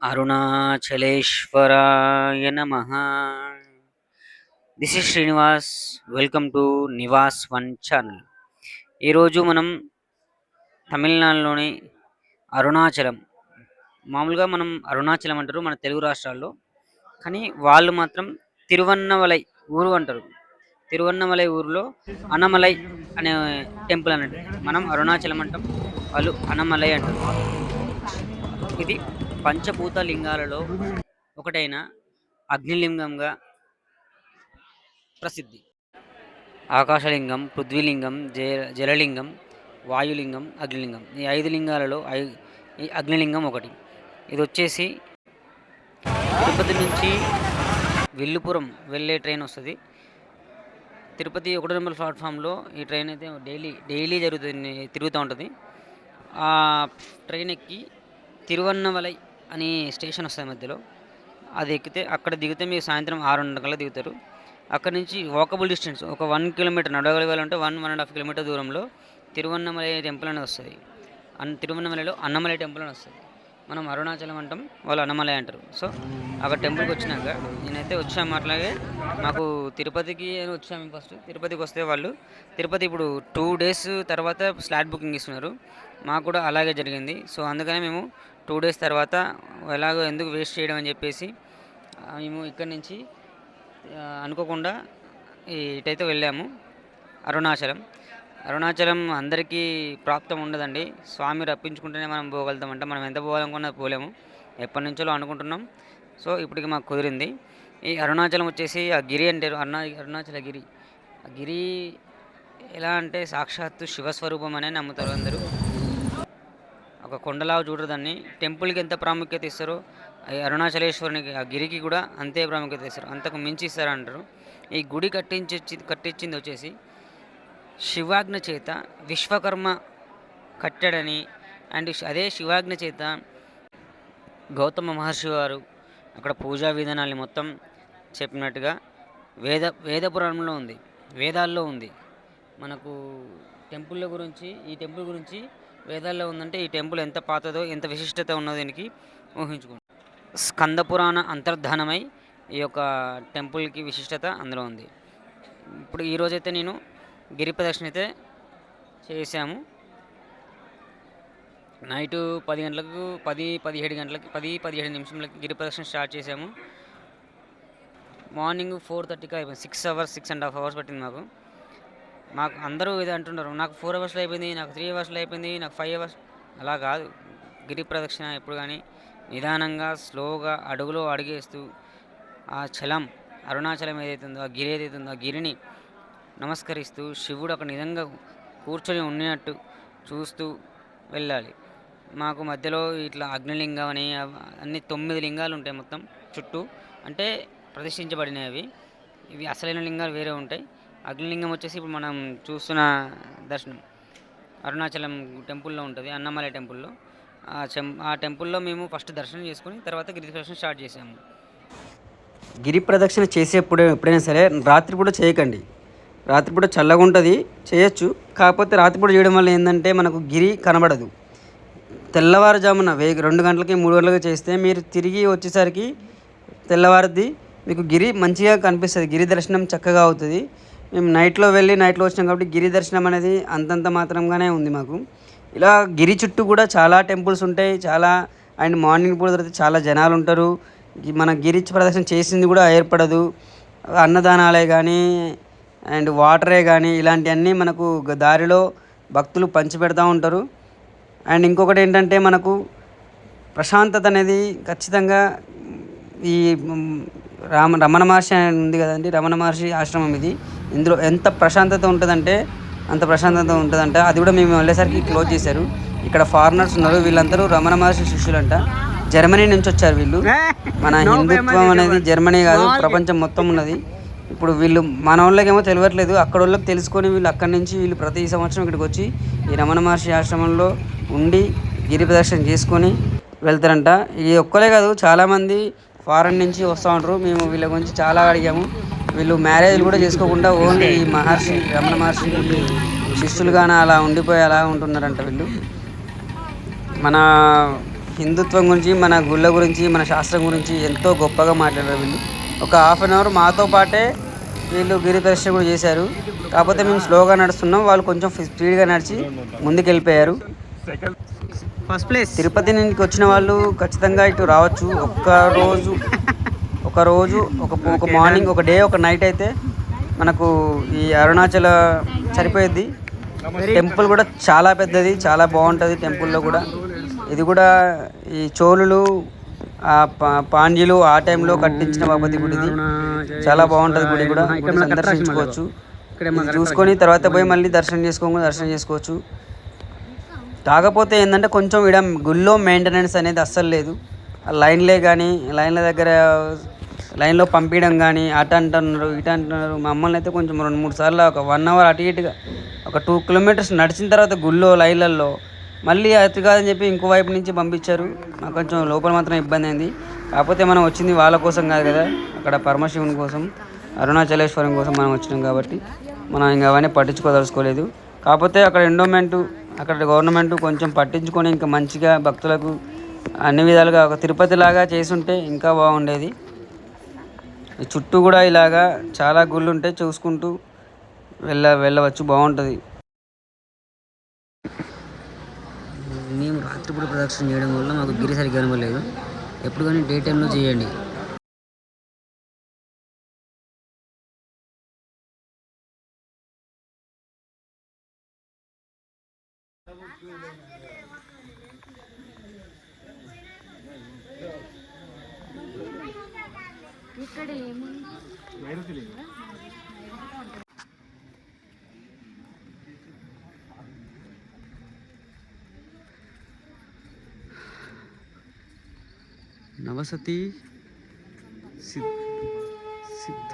అరుణాచలేశ్వరాయ నమః. This is Srinivas. Welcome to Nivas one channel. ఈరోజు మనం తమిళనాడులోని అరుణాచలం, మామూలుగా మనం అరుణాచలం అంటారు మన తెలుగు రాష్ట్రాల్లో, కానీ వాళ్ళు మాత్రం తిరువన్నమలై ఊరు అంటారు. తిరువన్నమలై ఊరిలో అనమలై అనే టెంపుల్ అన్నట్టు. మనం అరుణాచలం అంటాం, వాళ్ళు అనమలై అంటారు. ఇది పంచభూత లింగాలలో ఒకటైన అగ్నిలింగంగా ప్రసిద్ధి. ఆకాశలింగం, పృథ్వీలింగం, జలలింగం, వాయులింగం, అగ్నిలింగం. ఈ 5 లింగాలలో ఈ అగ్నిలింగం ఒకటి. ఇది వచ్చేసి తిరుపతి నుంచి విల్లుపురం వెళ్ళే ట్రైన్ వస్తుంది. తిరుపతి 1 నెంబర్ ప్లాట్ఫామ్లో ఈ ట్రైన్ అయితే డైలీ తిరుగుతూ ఉంటుంది. ఆ ట్రైన్ ఎక్కి తిరువన్నమలై అని స్టేషన్ వస్తుంది మధ్యలో. అది ఎక్కితే అక్కడ దిగితే మీరు సాయంత్రం 6 గంటల దిగుతారు. అక్కడ నుంచి వాకబుల్ డిస్టెన్స్ ఒక 1 కిలోమీటర్ నడవగలగాలంటే 1.5 కిలోమీటర్ దూరంలో తిరువన్నమలై టెంపుల్ అని వస్తుంది. తిరువన్నమలైలో అన్నమలై టెంపుల్ అని వస్తుంది. మనం అరుణాచలం అంటాం, వాళ్ళు అన్నమలై అంటారు. సో అక్కడ టెంపుల్కి వచ్చినాక నేనైతే వచ్చాము. అట్లాగే మాకు తిరుపతికి వచ్చాము. ఫస్ట్ తిరుపతికి వస్తే వాళ్ళు తిరుపతి ఇప్పుడు 2 డేస్ తర్వాత స్లాట్ బుకింగ్ ఇస్తున్నారు. మాకు కూడా అలాగే జరిగింది. సో అందుకనే మేము 2 డేస్ తర్వాత ఎలాగో ఎందుకు వేస్ట్ చేయడం అని చెప్పేసి మేము ఇక్కడి నుంచి అనుకోకుండా ఇటైతే వెళ్ళాము. అరుణాచలం అందరికీ ప్రాప్తం ఉండదండి. స్వామి రప్పించుకుంటేనే మనం పోగలుగుతామంట. మనం ఎంత పోవాలనుకున్నా పోలేము. ఎప్పటి నుంచో అనుకుంటున్నాం. సో ఇప్పటికి మాకు కుదిరింది. ఈ అరుణాచలం వచ్చేసి ఆ గిరి అంటారు, అరుణాచల గిరి. ఆ గిరి ఎలా అంటే సాక్షాత్తు శివస్వరూపం అనే నమ్ముతారు అందరూ. ఒక కొండలాగా చూడరు దాన్ని. టెంపుల్కి ఎంత ప్రాముఖ్యత ఇస్తారో అరుణాచలేశ్వరునికి, ఆ గిరికి కూడా అంతే ప్రాముఖ్యత ఇస్తారు, అంతకు మించి ఇస్తారంటారు. ఈ గుడి కట్టించింది వచ్చేసి శివాజ్ఞ చేత విశ్వకర్మ కట్టాడని, అండ్ అదే శివాజ్ఞ చేత గౌతమ మహర్షి వారు అక్కడ పూజా విధానాన్ని మొత్తం చెప్పినట్టుగా వేద పురాణంలో ఉంది, వేదాల్లో ఉంది. మనకు ఈ టెంపుల్ గురించి వేదాల్లో ఉందంటే ఈ టెంపుల్ ఎంత పాతదో, ఎంత విశిష్టత ఉన్నదో దీనికి ఊహించుకోండి. స్కంద పురాణ అంతర్ధానమై ఈ యొక్క టెంపుల్కి విశిష్టత అందులో ఉంది. ఇప్పుడు ఈరోజైతే నేను గిరి ప్రదక్షిణ అయితే చేసాము. నైటు 10 గంటలకు 17 గంటలకి 17 నిమిషంలకి గిరి ప్రదక్షిణ స్టార్ట్ చేసాము. మార్నింగ్ 4:30కి అయిపోయింది. 6.5 అవర్స్ పట్టింది మాకు అందరూ ఇది అంటున్నారు, నాకు 4 అవర్స్లో అయిపోయింది, నాకు 3 అవర్స్లో అయిపోయింది, నాకు 5 అవర్స్. అలా కాదు. గిరి ప్రదక్షిణ ఎప్పుడు కానీ నిదానంగా స్లోగా అడుగులో అడుగేస్తూ ఆ చలం అరుణాచలం ఏదైతుందో, ఆ గిరి ఏదైతుందో ఆ గిరిని నమస్కరిస్తూ శివుడు అక్కడ నిజంగా కూర్చొని ఉన్నట్టు చూస్తూ వెళ్ళాలి. మాకు మధ్యలో ఇట్లా అగ్నిలింగం అని అన్ని 9 లింగాలు ఉంటాయి మొత్తం చుట్టూ, అంటే ప్రతిష్ఠించబడినవి అవి. ఇవి అసలైన లింగాలు వేరే ఉంటాయి. అగ్నిలింగం వచ్చేసి ఇప్పుడు మనం చూస్తున్న దర్శనం అరుణాచలం టెంపుల్లో ఉంటుంది, అన్నమలై టెంపుల్లో. ఆ టెంపుల్లో మేము ఫస్ట్ దర్శనం చేసుకుని తర్వాత గిరి ప్రదక్షిణ స్టార్ట్ చేసాము. గిరి ప్రదక్షిణ ఎప్పుడైనా సరే రాత్రిపూట చేయకండి. రాత్రిపూట చల్లగా ఉంటుంది, చేయొచ్చు. కాకపోతే రాత్రిపూట చేయడం వల్ల ఏంటంటే మనకు గిరి కనబడదు. తెల్లవారుజామున 2 గంటలకి 3 గంటలకి చేస్తే మీరు తిరిగి వచ్చేసరికి తెల్లవారుద్ది, మీకు గిరి మంచిగా కనిపిస్తుంది, గిరి దర్శనం చక్కగా అవుతుంది. మేము నైట్లో వచ్చినాం కాబట్టి గిరి దర్శనం అనేది అంతంత మాత్రంగానే ఉంది మాకు. ఇలా గిరి చుట్టూ కూడా చాలా టెంపుల్స్ ఉంటాయి, అండ్ మార్నింగ్ పూట తర్వాత చాలా జనాలు ఉంటారు. మన గిరి ప్రదర్శన చేసింది కూడా ఏర్పడదు. అన్నదానాలే కానీ అండ్ వాటరే కానీ ఇలాంటివన్నీ మనకు దారిలో భక్తులు పంచిపెడతా ఉంటారు. అండ్ ఇంకొకటి ఏంటంటే మనకు ప్రశాంతత అనేది ఖచ్చితంగా ఈ రమణ మహర్షి ఉంది కదండి, రమణ మహర్షి ఆశ్రమం ఇది. ఇందులో ఎంత ప్రశాంతత ఉంటుందంటే అంత ప్రశాంతత ఉంటుందంట. అది కూడా మేము వెళ్ళేసరికి క్లోజ్ చేశారు. ఇక్కడ ఫారినర్స్ ఉన్నారు, వీళ్ళందరూ రమణ మహర్షి శిష్యులంట. జర్మనీ నుంచి వచ్చారు వీళ్ళు. మన హిందుత్వం అనేది జర్మనీ కాదు, ప్రపంచం మొత్తం ఉన్నది. ఇప్పుడు వీళ్ళు మన వాళ్ళకేమో తెలియట్లేదు, అక్కడ వాళ్ళకి తెలుసుకొని వీళ్ళు అక్కడి నుంచి ప్రతి సంవత్సరం ఇక్కడికి వచ్చి ఈ రమణ మహర్షి ఆశ్రమంలో ఉండి గిరి ప్రదక్షిణ చేసుకొని వెళ్తారంట. ఇది ఒక్కలే కాదు, చాలామంది ఫారెన్ నుంచి వస్తూ ఉంటారు. మేము వీళ్ళ గురించి చాలా అడిగాము. వీళ్ళు మ్యారేజ్లు కూడా చేసుకోకుండా ఓన్లీ ఈ రమణ మహర్షి శిష్యులుగానే అలా ఉండిపోయి అలా ఉంటున్నారంట వీళ్ళు. మన హిందుత్వం గురించి, మన గుళ్ళ గురించి, మన శాస్త్రం గురించి ఎంతో గొప్పగా మాట్లాడారు వీళ్ళు. ఒక హాఫ్ అన్ అవర్ మాతో పాటే వీళ్ళు గిరి ప్రదక్షిణ కూడా చేశారు. కాకపోతే మేము స్లోగా నడుస్తున్నాం, వాళ్ళు కొంచెం స్పీడ్గా నడిచి ముందుకు వెళ్ళిపోయారు. ఫస్ట్ ప్లేస్ తిరుపతి నుంచి వచ్చిన వాళ్ళు ఖచ్చితంగా ఇటు రావచ్చు. ఒక మార్నింగ్, ఒక డే, ఒక నైట్ అయితే మనకు ఈ అరుణాచల సరిపోయేది. టెంపుల్ కూడా చాలా పెద్దది, చాలా బాగుంటుంది. టెంపుల్లో కూడా ఇది కూడా ఈ చోళులు, పాండ్యులు ఆ టైంలో కట్టించిన బాపతి గుడిది. చాలా బాగుంటుంది గుడి కూడా. గుడి సందర్శించుకోవచ్చు. చూసుకొని తర్వాత పోయి మళ్ళీ దర్శనం చేసుకోవచ్చు. కాకపోతే ఏంటంటే కొంచెం ఇక్కడ గుళ్ళో మెయింటెనెన్స్ అనేది అస్సలు లేదు. లైన్ల దగ్గర లైన్లో పంపించడం కానీ అటు అంటున్నారు. మమ్మల్ని అయితే కొంచెం 2-3 సార్లు ఒక 1 అవర్ అటు ఇటుగా ఒక 2 కిలోమీటర్స్ నడిచిన తర్వాత గుళ్ళో లైన్లలో మళ్ళీ అతి కాదని చెప్పి ఇంకో వైపు నుంచి పంపించారు. మాకు కొంచెం లోపల మాత్రం ఇబ్బంది అయింది. కాకపోతే మనం వచ్చింది వాళ్ళ కోసం కాదు కదా, అక్కడ పరమశివుని కోసం, అరుణాచలేశ్వరం కోసం మనం వచ్చినాం కాబట్టి మనం ఇంకా అవన్నీ పట్టించుకోదలుచుకోలేదు. కాకపోతే అక్కడ గవర్నమెంట్ కొంచెం పట్టించుకొని ఇంకా మంచిగా భక్తులకు అన్ని విధాలుగా ఒక తిరుపతి లాగా చేసుంటే ఇంకా బాగుండేది. ఈ చుట్టూ కూడా ఇలాగా చాలా గుళ్ళు ఉంటాయి, చూసుకుంటూ వెళ్ళవచ్చు, బాగుంటుంది. మేము రాత్రిపూట ప్రదక్షిణ చేయడం వల్ల మాకు గిరి సరిగ్గా కనబడలేదు. ఎప్పుడు కానీ డే టైంలో చేయండి. నవసతి సిద్ధ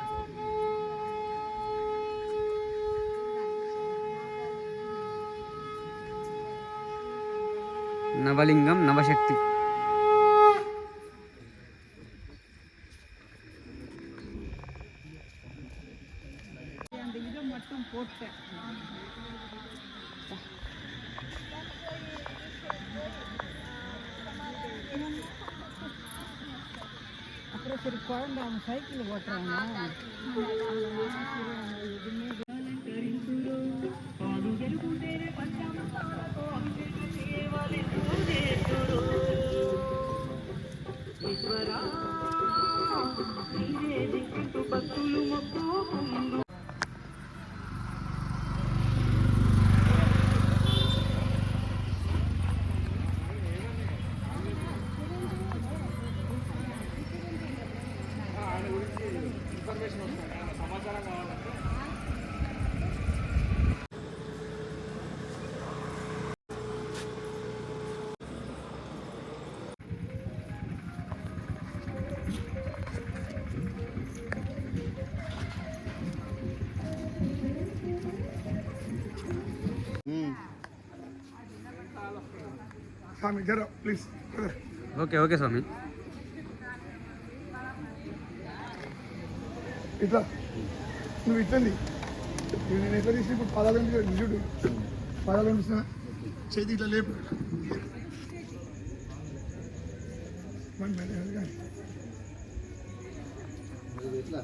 నవలింగం నవశక్తి. குழந்தை அவன் சைக்கிள் ஓட்டுறாங்க. స్వామి జర ప్లీజ్. ఓకే స్వామి. ఇట్లా నువ్వు ఇట్లండి, నేను ఎట్లా తీసి ఇప్పుడు పదాలు చూడు, పదాలు కనిపిస్తున్నా, చేతి ఇట్లా లేపు. ఎట్లా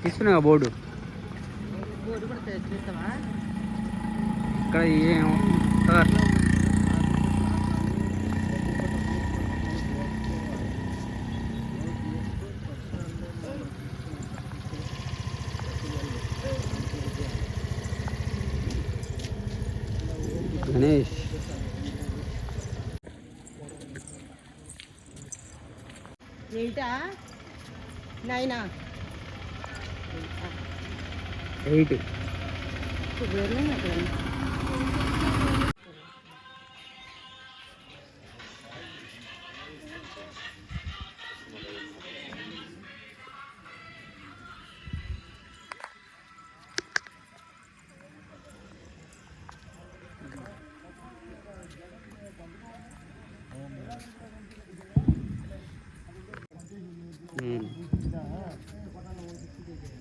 తీసుకున్నా బోర్డు ఇక్కడ గణేష్ ఎయిటా 9ఆ 8.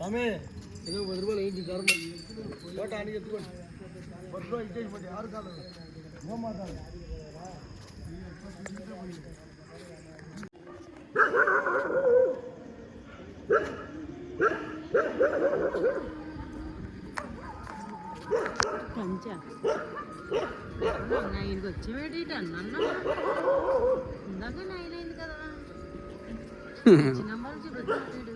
ఆమె ఏదో 10 రూపాయలు ఏంటి ధర్మం కోట అని ఎత్తుకోండి బస్సులో ఇచ్చేసిపోతే 6 కాదు ఏం మాట్లాడాలి పంచా 9కి వచ్చేవాడి అన్న ఇందాక 9 అయింది కదా నెంబర్ చూపెట్టాడు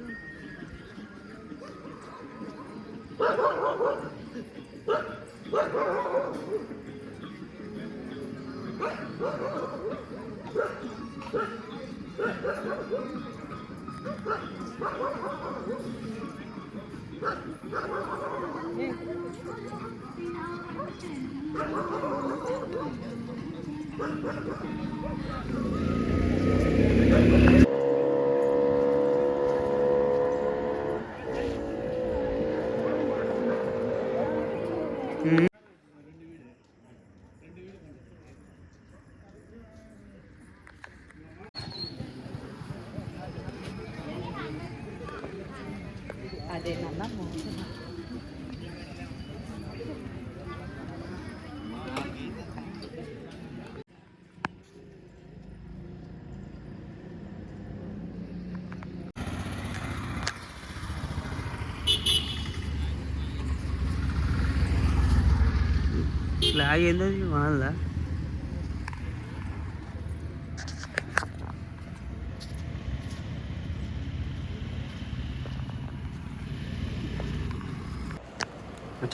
అదే నన్న ఫ్లాగ్ ఏంటది వాళ్ళ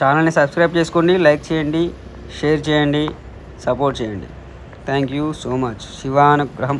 ఛానల్ని సబ్స్క్రైబ్ చేసుకోండి, లైక్ చేయండి, షేర్ చేయండి, సపోర్ట్ చేయండి. Thank you so much. శివానుగ్రహం.